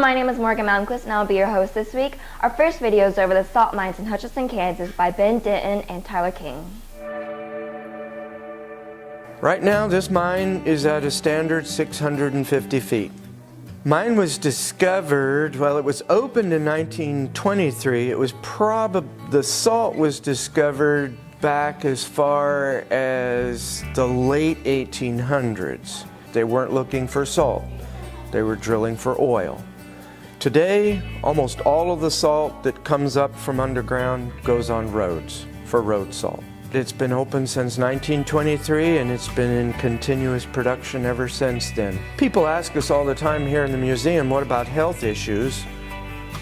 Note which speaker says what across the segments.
Speaker 1: my name is Morgan Malmquest and I'll be your host this week. Our first video is over the salt mines in Hutchinson, Kansas by Ben Denton and Tyler King.
Speaker 2: Right now this mine is at a standard 650 feet. Mine was discovered, well, it was opened in 1923. It was the salt was discovered back as far as the late 1800s. They weren't looking for salt. They were drilling for oil. Today, almost all of the salt that comes up from underground goes on roads for road salt. It's been open since 1923 and it's been in continuous production ever since then. People ask us all the time here in the museum, what about health issues?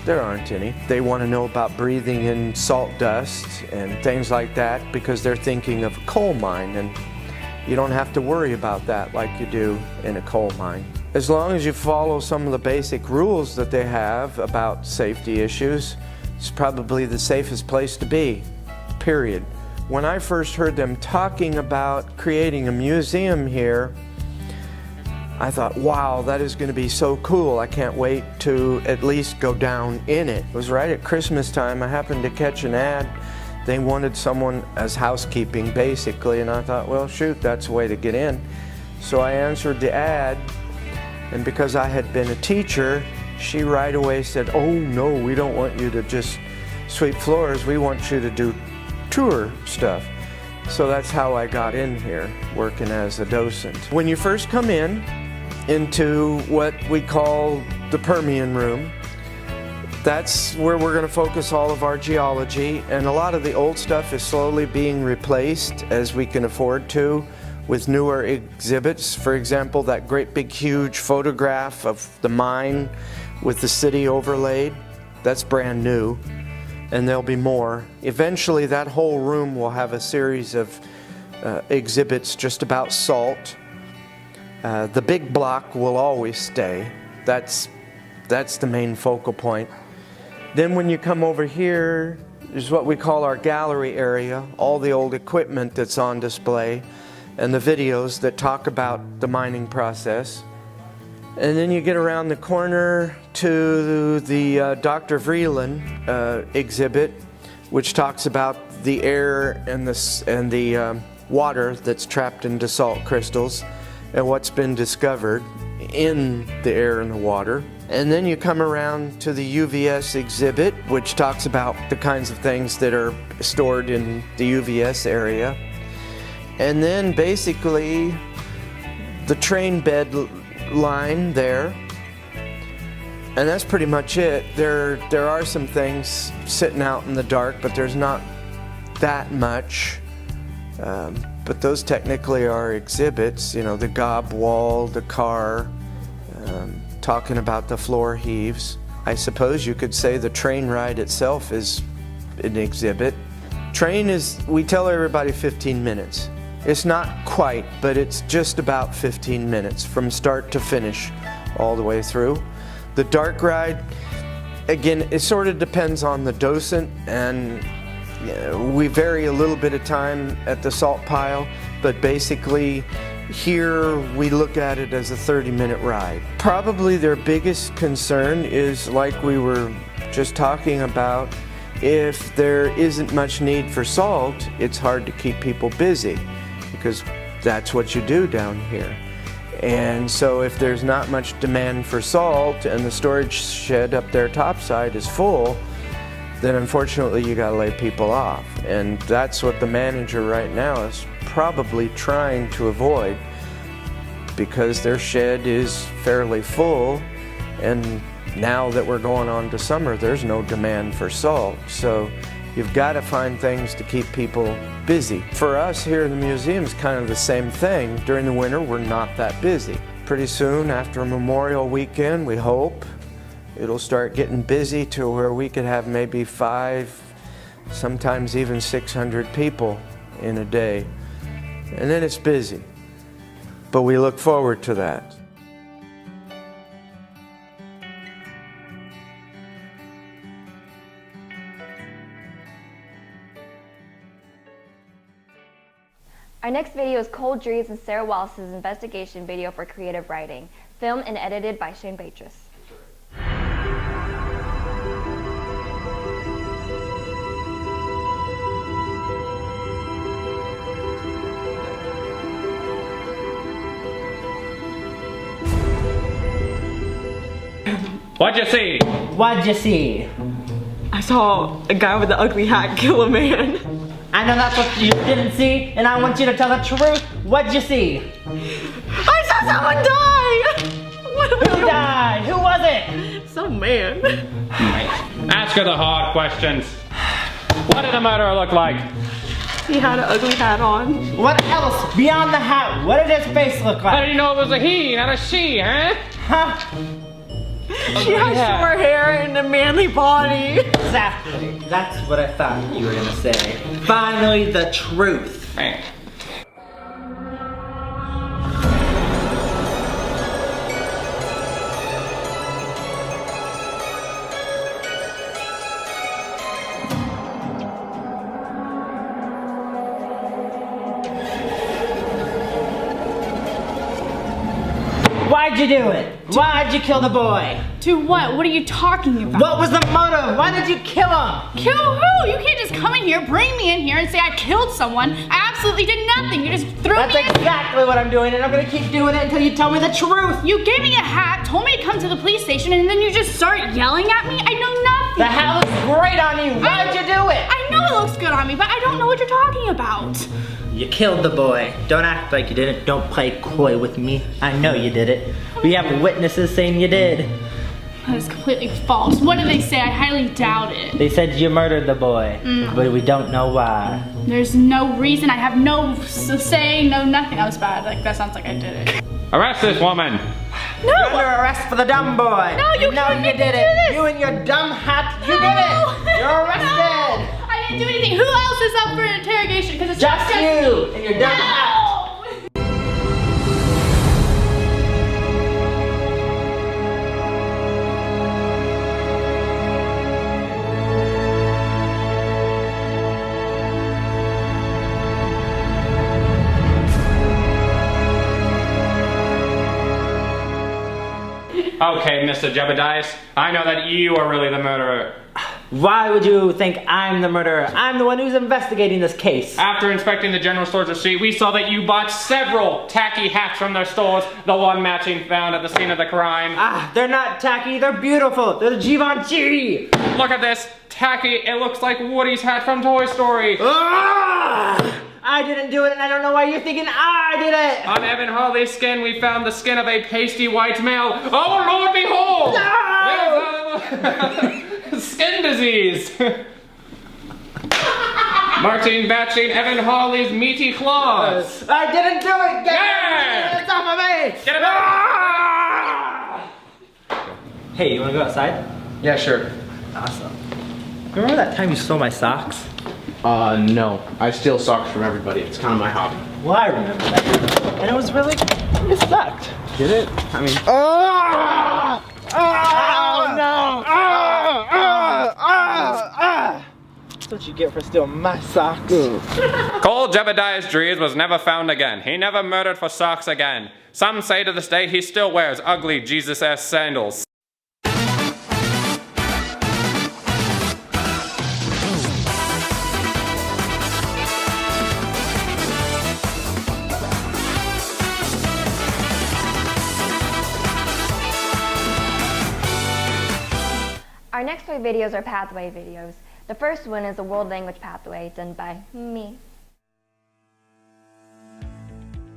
Speaker 2: There aren't any. They want to know about breathing in salt dust and things like that because they're thinking of a coal mine, and you don't have to worry about that like you do in a coal mine. As long as you follow some of the basic rules that they have about safety issues, it's probably the safest place to be, period. When I first heard them talking about creating a museum here, I thought, wow, that is going to be so cool. I can't wait to at least go down in it. It was right at Christmas time. I happened to catch an ad. They wanted someone as housekeeping, basically, and I thought, well, shoot, that's a way to get in. So I answered the ad, and because I had been a teacher, she right away said, oh, no, we don't want you to just sweep floors. We want you to do tour stuff. So that's how I got in here, working as a docent. When you first come into what we call the Permian room, that's where we're going to focus all of our geology, and a lot of the old stuff is slowly being replaced as we can afford to with newer exhibits. For example, that great big huge photograph of the mine with the city overlaid, that's brand new. And there'll be more. Eventually that whole room will have a series of exhibits just about salt. The big block will always stay. That's the main focal point. Then when you come over here, is what we call our gallery area, all the old equipment that's on display and the videos that talk about the mining process. And then you get around the corner to the Dr. Vreeland exhibit, which talks about the air and the water that's trapped into salt crystals and what's been discovered in the air and the water. And then you come around to the UVS exhibit, which talks about the kinds of things that are stored in the UVS area. And then basically the train bed line there, and that's pretty much it. There are some things sitting out in the dark, but there's not that much. But those technically are exhibits, you know, the gob wall, the car, talking about the floor heaves. I suppose you could say the train ride itself is an exhibit. Train is, we tell everybody 15 minutes. It's not quite, but it's just about 15 minutes from start to finish all the way through. The dark ride, again, it sort of depends on the docent, and we vary a little bit of time at the salt pile, but basically here we look at it as a 30-minute ride. Probably their biggest concern is, like we were just talking about, if there isn't much need for salt, it's hard to keep people busy, because that's what you do down here. And so if there's not much demand for salt and the storage shed up there topside is full, then unfortunately you gotta lay people off. And that's what the manager right now is probably trying to avoid, because their shed is fairly full, and now that we're going on to summer, there's no demand for salt. So you've got to find things to keep people busy. For us here in the museum, it's kind of the same thing. During the winter, we're not that busy. Pretty soon, after Memorial Weekend, we hope, it'll start getting busy to where we could have maybe 5, sometimes even 600 people in a day. And then it's busy. But we look forward to that.
Speaker 1: Our next video is Cold Juries and Sarah Wallace's investigation video for creative writing, filmed and edited by Shane Beatrice.
Speaker 3: What'd you see?
Speaker 4: What'd you see?
Speaker 5: I saw a guy with an ugly hat kill a man.
Speaker 4: I know that's what you didn't see, and I want you to tell the truth. What'd you see?
Speaker 5: I saw someone die!
Speaker 4: Who died? Who was it?
Speaker 5: Some man.
Speaker 3: Ask her the hard questions. What did the murderer look like?
Speaker 5: He had an ugly hat on.
Speaker 4: What else? Beyond the hat, what did his face look
Speaker 3: How did
Speaker 4: like?
Speaker 3: you know it was a he, not a she, huh?
Speaker 4: Huh?
Speaker 5: She had short hair and a manly body.
Speaker 4: Exactly. That's what I thought you were gonna say. Finally, the truth.
Speaker 3: Hey.
Speaker 4: Why'd you do it? Why'd you kill the boy?
Speaker 6: To what? What are you talking about?
Speaker 4: What was the motive? Why did you kill him?
Speaker 6: Kill who? You can't just come in here, bring me in here, and say I killed someone. I absolutely did nothing. You just threw
Speaker 4: That's
Speaker 6: me in.
Speaker 4: exactly what I'm doing, and I'm gonna keep doing it until you tell me the truth.
Speaker 6: You gave me a hat, told me to come to the police station, and then you just start yelling at me? I know nothing.
Speaker 4: The hat looks great on you. Why'd you do it?
Speaker 6: I know it looks good on me, but I don't know what you're talking about.
Speaker 4: You killed the boy. Don't act like you didn't. Don't play coy with me. I know you did it. We have witnesses saying you did.
Speaker 6: That is completely false. What did they say? I highly doubt it.
Speaker 4: They said you murdered the boy, but we don't know why.
Speaker 6: There's no reason. I have no say, no nothing. That was bad. Like, that sounds like I did it.
Speaker 3: Arrest this woman.
Speaker 4: No! You're under arrest for the dumb boy.
Speaker 6: No, you
Speaker 4: know
Speaker 6: can't
Speaker 4: you
Speaker 6: make
Speaker 4: did
Speaker 6: me
Speaker 4: it.
Speaker 6: do this.
Speaker 4: You and your dumb hat. You did
Speaker 6: No.
Speaker 4: it. You're arrested.
Speaker 6: No, I didn't do anything. Who else is up for an interrogation? Because it's
Speaker 4: Just
Speaker 6: not
Speaker 4: you and your dumb hat.
Speaker 6: No.
Speaker 3: Okay, Mr. Jebediah, I know that you are really the murderer.
Speaker 4: Why would you think I'm the murderer? I'm the one who's investigating this case.
Speaker 3: After inspecting the general store's receipt, we saw that you bought several tacky hats from their stores, the one matching found at the scene of the crime.
Speaker 4: Ah, they're not tacky, they're beautiful. They're the Givenchy.
Speaker 3: Look at this, tacky, it looks like Woody's hat from Toy Story.
Speaker 4: Ah! I didn't do it, and I don't know why you're thinking I did it.
Speaker 3: On Evan Harley's skin, we found the skin of a pasty white male. Oh, Lord, behold!
Speaker 4: No!
Speaker 3: Skin disease. Martin batching Evan Harley's meaty claws.
Speaker 4: I didn't do it.
Speaker 3: Yeah!
Speaker 4: It's off of me.
Speaker 3: Get it back.
Speaker 4: Ah! Hey, you wanna go outside?
Speaker 2: Yeah, sure.
Speaker 4: Awesome. Remember that time you stole my socks?
Speaker 7: No. I steal socks from everybody. It's kind of my hobby.
Speaker 4: Well, I remember that. And it was really, it sucked.
Speaker 7: Did it? I mean...
Speaker 4: Oh no! That's what you get for stealing my socks.
Speaker 3: Cole Jebediah's dreams was never found again. He never murdered for socks again. Some say to this day he still wears ugly Jesus-ass sandals.
Speaker 1: Our next 3 videos are pathway videos. The first one is a world language pathway done by me.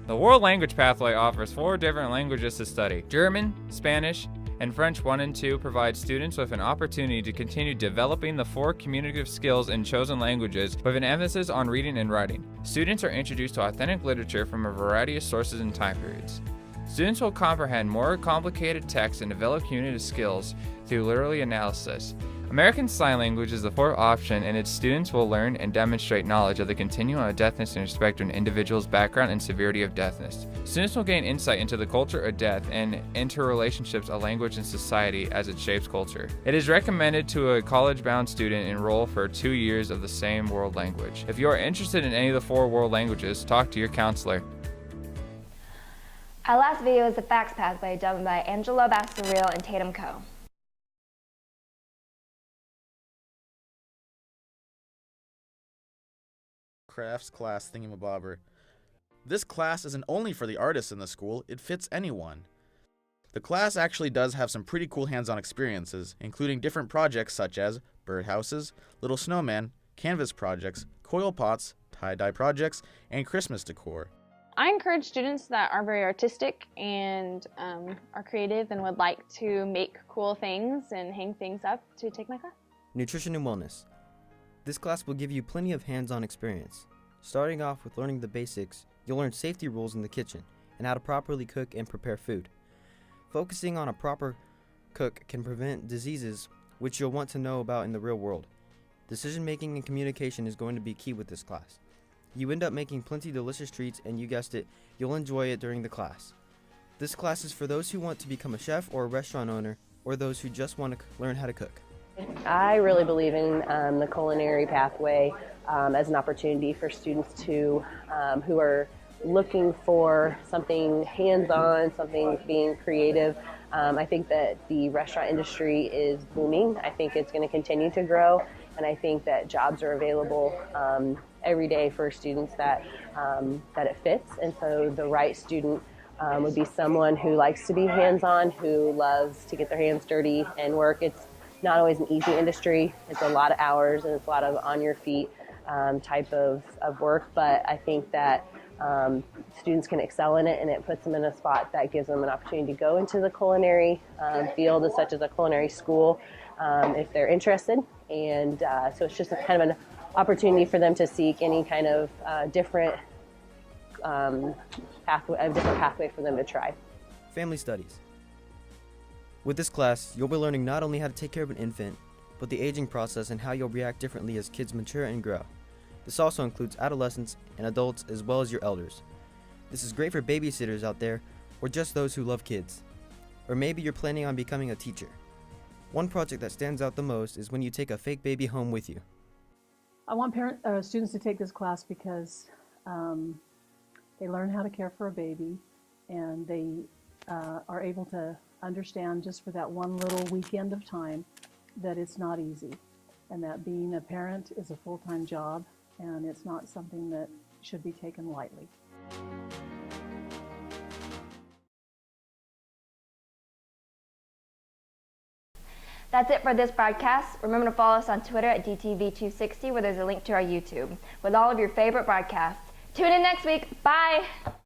Speaker 8: The World Language Pathway offers 4 different languages to study. German, Spanish, and French 1 and 2 provide students with an opportunity to continue developing the 4 communicative skills in chosen languages with an emphasis on reading and writing. Students are introduced to authentic literature from a variety of sources and time periods. Students will comprehend more complicated texts and develop communicative skills through literary analysis. American Sign Language is the 4th option, and its students will learn and demonstrate knowledge of the continuum of deafness in respect to an individual's background and severity of deafness. Students will gain insight into the culture of death and interrelationships of language and society as it shapes culture. It is recommended to a college-bound student enroll for 2 years of the same world language. If you are interested in any of the 4 world languages, talk to your counselor.
Speaker 1: Our last video is the facts pathway done by Angela Bastaril and Tatum Co.
Speaker 9: Crafts class thingamabobber. This class isn't only for the artists in the school, it fits anyone. The class actually does have some pretty cool hands-on experiences, including different projects such as birdhouses, little snowman, canvas projects, coil pots, tie-dye projects, and Christmas decor.
Speaker 10: I encourage students that are very artistic and are creative and would like to make cool things and hang things up to take my class.
Speaker 11: Nutrition and wellness. This class will give you plenty of hands-on experience. Starting off with learning the basics, you'll learn safety rules in the kitchen and how to properly cook and prepare food. Focusing on a proper cook can prevent diseases which you'll want to know about in the real world. Decision making and communication is going to be key with this class. You end up making plenty delicious treats, and you guessed it, you'll enjoy it during the class. This class is for those who want to become a chef or a restaurant owner, or those who just want to learn how to cook.
Speaker 12: I really believe in the culinary pathway as an opportunity for students to who are looking for something hands-on, something being creative. I think that the restaurant industry is booming. I think it's going to continue to grow, and I think that jobs are available every day for students that it fits. And so the right student would be someone who likes to be hands-on, who loves to get their hands dirty and work. It's not always an easy industry. It's a lot of hours and it's a lot of on your feet type of work, but I think that students can excel in it, and it puts them in a spot that gives them an opportunity to go into the culinary field, such as a culinary school, if they're interested. And so it's just a kind of an opportunity for them to seek any kind of different pathway for them to try.
Speaker 11: Family studies. With this class, you'll be learning not only how to take care of an infant, but the aging process and how you'll react differently as kids mature and grow. This also includes adolescents and adults as well as your elders. This is great for babysitters out there, or just those who love kids. Or maybe you're planning on becoming a teacher. One project that stands out the most is when you take a fake baby home with you.
Speaker 5: I want students to take this class because they learn how to care for a baby, and they are able to understand just for that one little weekend of time that it's not easy, and that being a parent is a full-time job, and it's not something that should be taken lightly.
Speaker 1: That's it for this broadcast. Remember to follow us on Twitter at DTV260, where there's a link to our YouTube with all of your favorite broadcasts. Tune in next week. Bye!